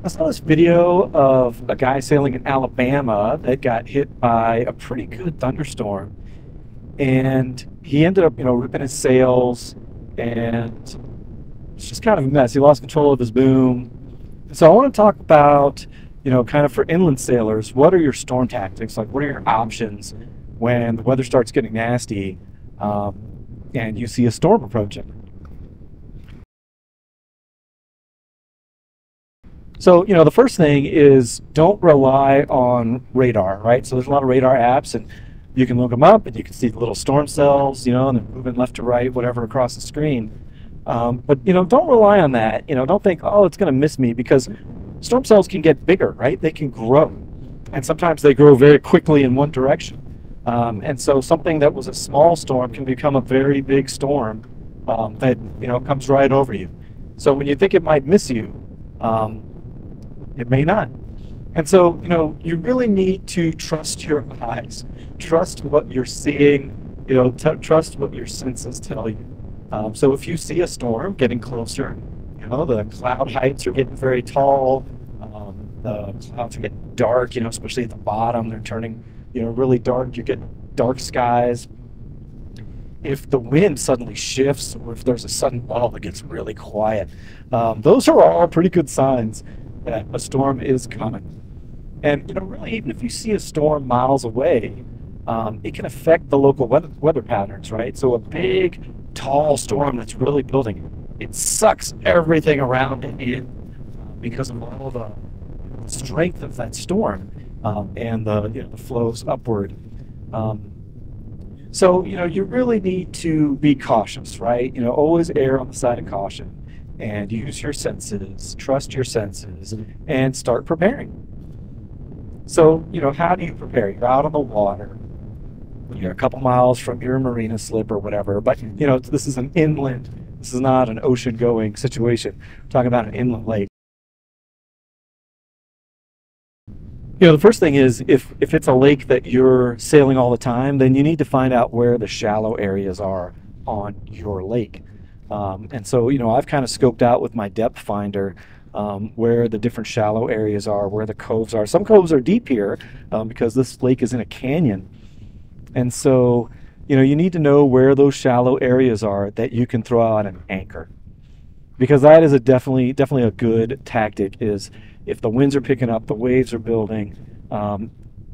I saw this video of a guy sailing in Alabama that got hit by a pretty good thunderstorm, and he ended up, ripping his sails, and it's just kind of a mess. He lost control of his boom. So I want to talk about, kind of for inland sailors, what are your storm tactics? Like, what are your options when the weather starts getting nasty, and you see a storm approaching? So, the first thing is don't rely on radar, right? So there's a lot of radar apps, and you can look them up and you can see the little storm cells, and they're moving left to right, whatever, across the screen. But, don't rely on that. Don't think, oh, it's going to miss me, because storm cells can get bigger, right? They can grow. And sometimes they grow very quickly in one direction. And so something that was a small storm can become a very big storm that, comes right over you. So when you think it might miss you, it may not. And so, you really need to trust your eyes, trust what you're seeing, trust what your senses tell you. So if you see a storm getting closer, the cloud heights are getting very tall, the clouds are getting dark, especially at the bottom, they're turning, really dark, you get dark skies. If the wind suddenly shifts, or if there's a sudden lull that gets really quiet, those are all pretty good signs that a storm is coming. And really, even if you see a storm miles away, it can affect the local weather patterns, right? So a big, tall storm that's really building, it sucks everything around it in because of all the strength of that storm, and the flows upward. So you really need to be cautious, right? Always err on the side of caution, and use your senses, trust your senses, and start preparing. So, how do you prepare? You're out on the water. You're a couple miles from your marina slip or whatever, but, this is an inland. This is not an ocean-going situation. We're talking about an inland lake. The first thing is, if it's a lake that you're sailing all the time, then you need to find out where the shallow areas are on your lake. And so, I've kind of scoped out with my depth finder where the different shallow areas are, where the coves are. Some coves are deep here because this lake is in a canyon. And so, you need to know where those shallow areas are that you can throw out an anchor. Because that is definitely a good tactic, is if the winds are picking up, the waves are building,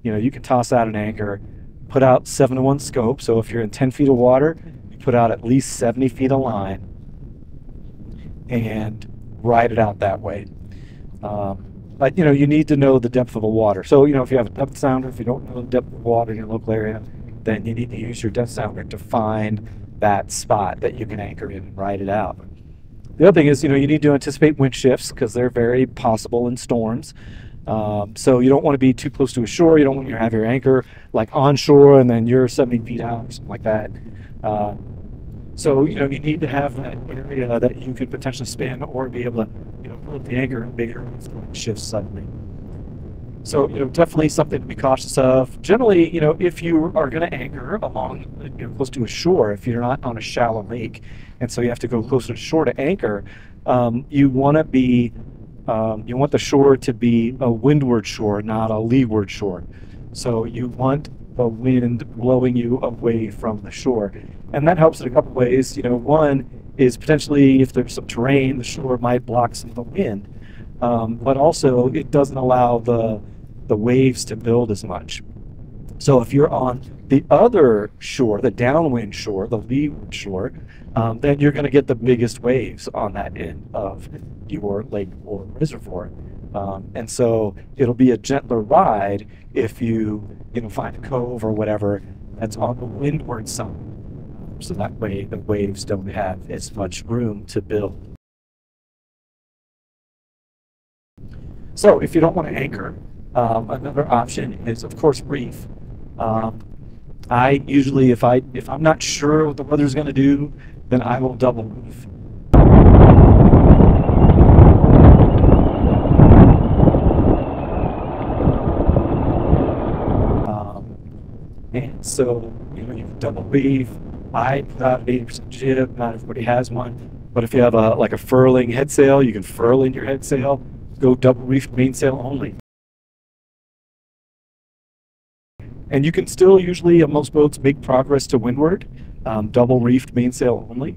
you can toss out an anchor, put out 7-to-1 scope. So if you're in 10 feet of water, you put out at least 70 feet of line and ride it out that way. But you need to know the depth of the water. So if you have a depth sounder, if you don't know the depth of water in your local area, then you need to use your depth sounder to find that spot that you can anchor in and ride it out. The other thing is, you need to anticipate wind shifts, because they're very possible in storms. So you don't want to be too close to a shore. You don't want to have your anchor like onshore and then you're 70 feet out or something like that. So you need to have that area that you could potentially span, or be able to pull up the anchor and bigger shifts suddenly. So definitely something to be cautious of. Generally, if you are going to anchor along close to a shore, if you're not on a shallow lake, and so you have to go closer to shore to anchor, you want the shore to be a windward shore, not a leeward shore. So you want the wind blowing you away from the shore, and that helps in a couple ways. One is potentially, if there's some terrain, the shore might block some of the wind, but also it doesn't allow the waves to build as much. So if you're on the other shore, the downwind shore, the leeward shore, then you're going to get the biggest waves on that end of your lake or reservoir. And so it'll be a gentler ride if you find a cove or whatever that's on the windward side. So that way the waves don't have as much room to build. So if you don't want to anchor, another option is, of course, reef. I usually, if I'm not sure what the weather's going to do, then I will double reef. And so, you double reef. I put out an 80% jib. Not everybody has one, but if you have like a furling head sail, you can furl in your head sail. go double reefed mainsail only. And you can still usually, on most boats, make progress to windward, double reefed mainsail only.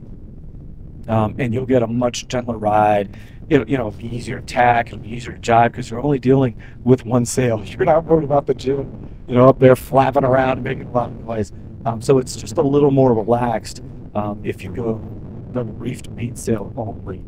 And you'll get a much gentler ride. It'll be easier to tack, it'll be easier to jibe because you're only dealing with one sail. You're not worried about the jib, up there flapping around and making a lot of noise. So it's just a little more relaxed if you go double reefed mainsail only.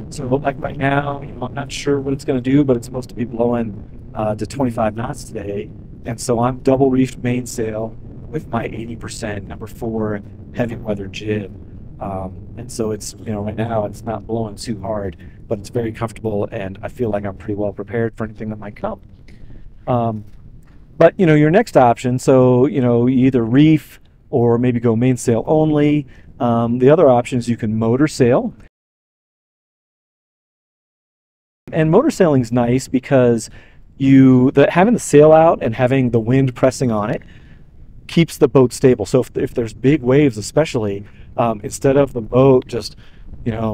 So like right now, I'm not sure what it's going to do, but it's supposed to be blowing to 25 knots today. And so I'm double reefed mainsail with my 80% number 4 heavy weather jib. And so it's, right now it's not blowing too hard, but it's very comfortable, and I feel like I'm pretty well prepared for anything that might come. But your next option, so you either reef or maybe go mainsail only. The other option is you can motor sail. And motor sailing's nice because having the sail out and having the wind pressing on it keeps the boat stable. So if there's big waves, especially, instead of the boat just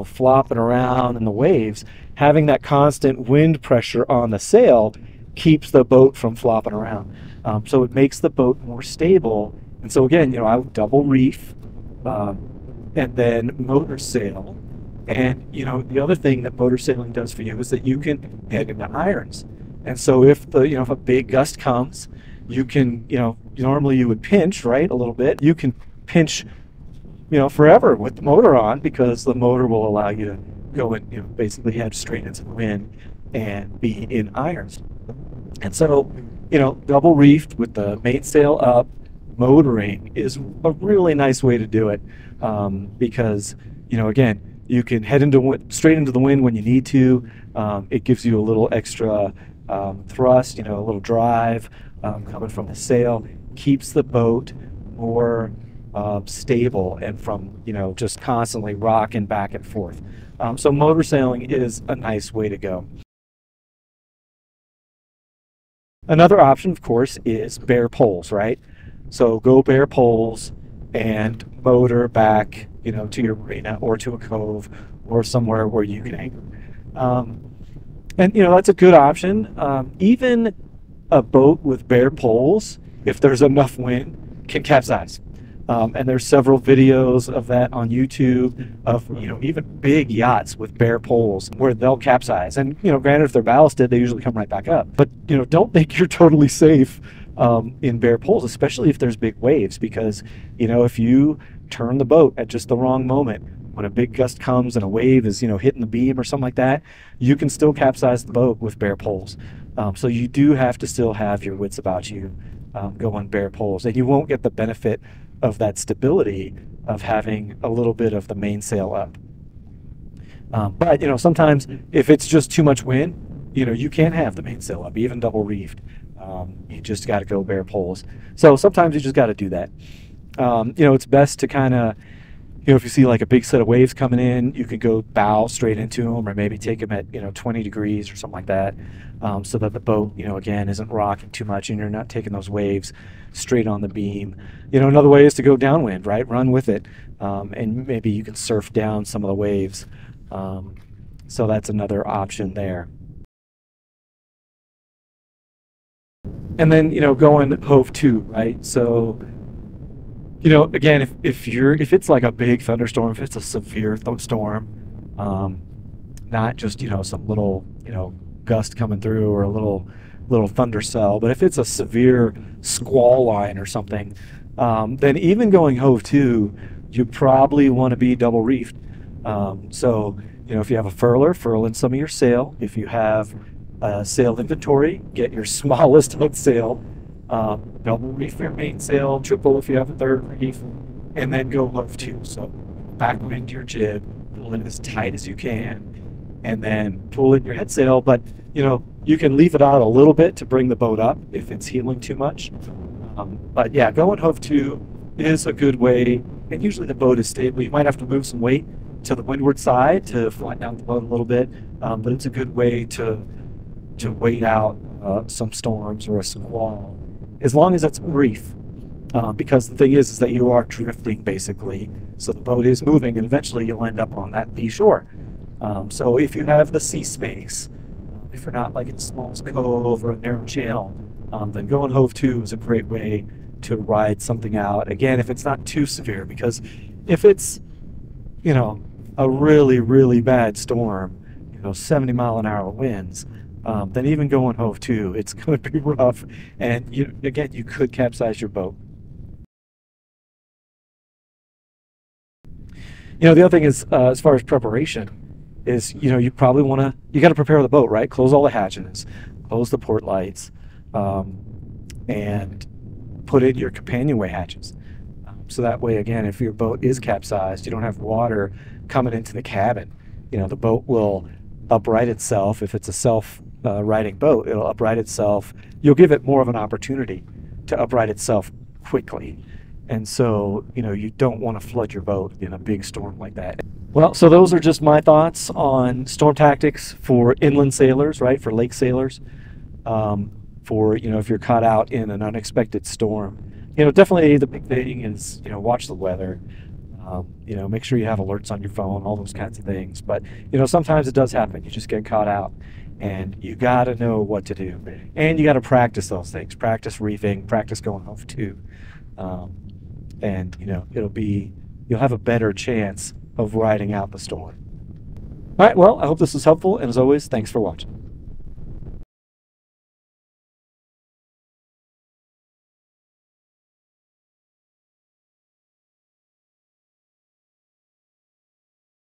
flopping around in the waves, having that constant wind pressure on the sail keeps the boat from flopping around. So it makes the boat more stable. And so again, I would double reef and then motor sail. And the other thing that motor sailing does for you is that you can head into irons. And so if if a big gust comes, you can normally you would pinch, right, a little bit. You can pinch forever with the motor on, because the motor will allow you to go and basically head straight into the wind and be in irons. And so double reefed with the mainsail up, motoring is a really nice way to do it, because again, you can head straight into the wind when you need to. It gives you a little extra thrust, a little drive coming from the sail. Keeps the boat more stable and from just constantly rocking back and forth. So motor sailing is a nice way to go. Another option, of course, is bare poles, right? So go bare poles and motor back to your marina or to a cove or somewhere where you can anchor. And that's a good option. Even a boat with bare poles, if there's enough wind, can capsize. And there's several videos of that on YouTube of even big yachts with bare poles where they'll capsize. And granted, if they're ballasted, they usually come right back up. But don't think you're totally safe in bare poles, especially if there's big waves, because if you turn the boat at just the wrong moment, when a big gust comes and a wave is hitting the beam or something like that, you can still capsize the boat with bare poles. So you do have to still have your wits about you going bare poles, and you won't get the benefit of that stability of having a little bit of the mainsail up. But sometimes if it's just too much wind, you can't have the mainsail up, even double reefed. You just got to go bare poles. So sometimes you just got to do that. It's best to kind of, if you see like a big set of waves coming in, you can go bow straight into them, or maybe take them at 20 degrees or something like that, so that the boat again isn't rocking too much and you're not taking those waves straight on the beam. Another way is to go downwind, right? Run with it, and maybe you can surf down some of the waves. So that's another option there. And then going hove to, right? So again, if it's like a big thunderstorm, if it's a severe storm, not just some little gust coming through or a little thunder cell, but if it's a severe squall line or something, then even going hove to, you probably want to be double reefed. So if you have a furl in some of your sail. If you have a sail inventory, get your smallest hook sail. Double reef your mainsail, triple if you have a third reef, and then go hove to. So back into your jib, pull it as tight as you can, and then pull in your head sail. But you can leave it out a little bit to bring the boat up if it's heeling too much. But yeah, going hove to is a good way, and usually the boat is stable. You might have to move some weight to the windward side to flatten out the boat a little bit, but it's a good way to wait out some storms or a squall, as long as it's a reef. because the thing is that you are drifting basically. So the boat is moving, and eventually you'll end up on that lee shore. So if you have the sea space, if you're not like in a small cove or a narrow channel, then going hove to is a great way to ride something out. Again, if it's not too severe, because if it's, a really, really bad storm, 70-mile-an-hour winds, then even going hove to, it's going to be rough, and you could capsize your boat. The other thing is, as far as preparation, is you probably you got to prepare the boat, right? Close all the hatches, close the port lights, and put in your companionway hatches. So that way, again, if your boat is capsized, you don't have water coming into the cabin. The boat will upright itself. If it's a self-righting boat, it'll upright itself. You'll give it more of an opportunity to upright itself quickly. And so, you don't want to flood your boat in a big storm like that. Well, so those are just my thoughts on storm tactics for inland sailors, right? For lake sailors. For, if you're caught out in an unexpected storm. Definitely the big thing is, watch the weather. Make sure you have alerts on your phone, all those kinds of things. But, sometimes it does happen. You just get caught out. And you got to know what to do. And you got to practice those things. Practice reefing, practice going hove to. And you'll have a better chance of riding out the storm. All right, well, I hope this was helpful, and as always, thanks for watching.